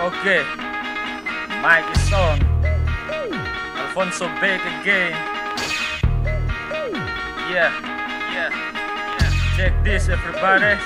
Okay, mic is on. Alfonso back again. Yeah. Check this, everybody.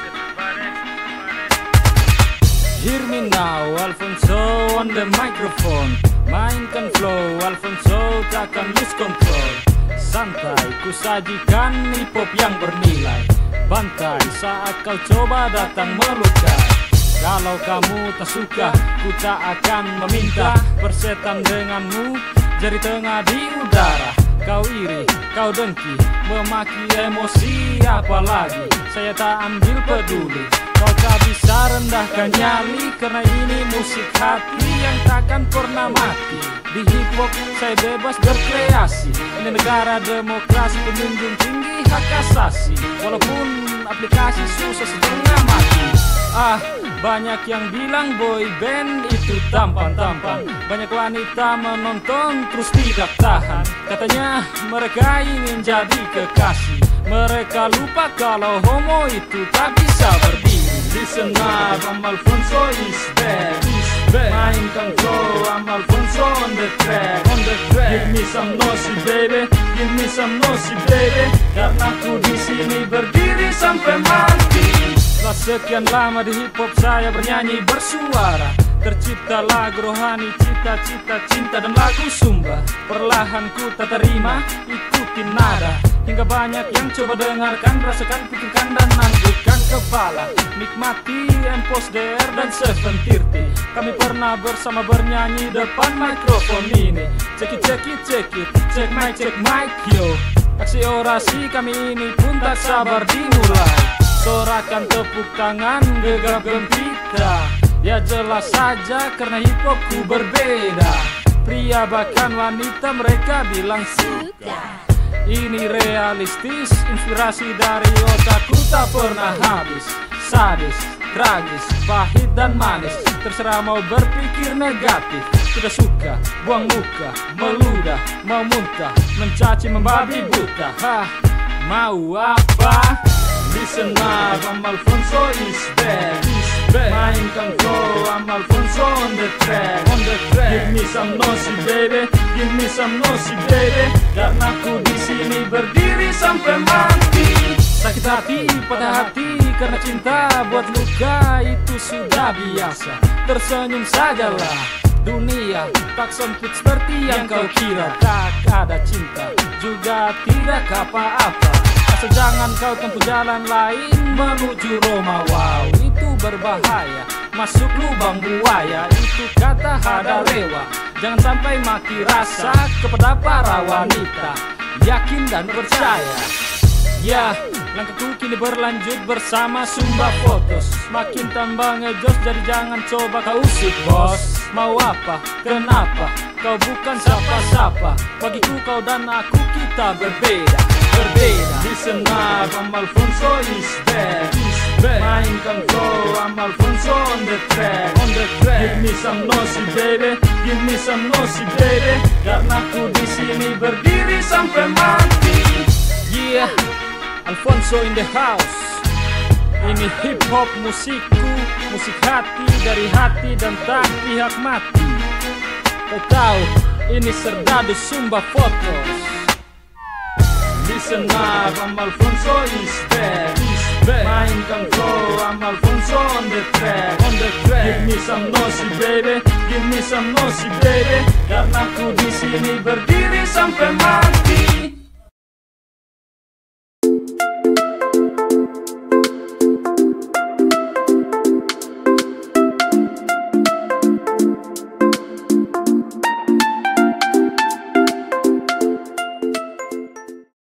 Hear me now, Alfonso on the microphone. Mainkan flow, Alfonso takkan lose control. Santai, ku sajikan hip hop yang bernilai. Bantai saat kau coba datang melukai. Kalau kamu tak suka, ku tak akan meminta persetan denganmu. Jari tengah di udara. Kau iri, kau dengki, memaki emosi apalagi. Saya tak ambil peduli. Kau tak bisa rendahkan nyali, karena ini musik hati yang takkan pernah mati. Di hip hop saya bebas berkreasi. Ini negara demokrasi, penjunjung tinggi hak asasi. Walaupun aplikasi susah setengah mati. Banyak yang bilang boy band itu tampan-tampan. Banyak wanita menonton terus tidak tahan. Katanya mereka ingin jadi kekasih. Mereka lupa kalau homo itu tak bisa berdiri. Listen up, I'm Alfonso is back. Mainkan flow, I'm Alfonso on the track. Give me some nosy baby, give me some nosy baby. Karena ku di sini berdiri sampai mati. Setelah sekian lama di hip hop saya bernyanyi bersuara. Tercipta lagu rohani, cita-cita cinta dan lagu sumba. Perlahan ku tak terima, ikutin nada. Hingga banyak yang coba dengarkan, rasakan, pikirkan dan anggukkan kepala. Nikmati Empos DR dan 730. Kami pernah bersama bernyanyi depan mikrofon ini. Check it, check mic yo. Aksi orasi kami ini pun tak sabar dimulai. Sorakan tepuk tangan, gegap gempita. Ya jelas saja karena hip hopku berbeda. Pria bahkan wanita mereka bilang suka. Ini realistis, inspirasi dari otakku tak pernah habis. Sadis, tragis, pahit dan manis. Terserah mau berpikir negatif. Tidak suka, buang muka, meludah, mau muntah, mencaci, membabi buta. Mau apa? Listen up, I'm Alfonso is back. Mainkan flow, I'm Alfonso on the track. Give me some nosy baby, give me some nosy baby. Karena ku di sini berdiri sampai mati. Sakit hati, patah hati, karena cinta buat luka itu sudah biasa. Tersenyum sajalah, dunia tak sempit seperti yang kau kira. Tak ada cinta, juga tidak apa-apa. Jangan kau tempuh jalan lain menuju Roma. Wow, itu berbahaya. Masuk lubang buaya, itu kata Hadarewa. Jangan sampai mati rasa kepada para wanita. Yakin dan percaya. Ya, langkahku kini berlanjut bersama Sumba Photos. Makin tambah ngejos, jadi jangan coba kau usik bos. Mau apa? Kenapa? Kau bukan siapa-siapa. Bagiku kau dan aku kita berbeda. Listen up, I'm Alfonso is back. Mainkan flow, I'm Alfonso on the track. Give me some nosy baby, give me some nosy baby. Karena ku di sini berdiri sampai mati. Yeah, Alfonso in the house. Ini hip hop musikku, musik hati dari hati dan tak pihak mati. Kau tahu, ini Serdadu Sumba Photos. Listen up, I'm Alfonso is back. Mainkan flow, I'm Alfonso on the track. Give me some nosy baby, give me some nosy baby. Karena ku di sini berdiri sampai mati.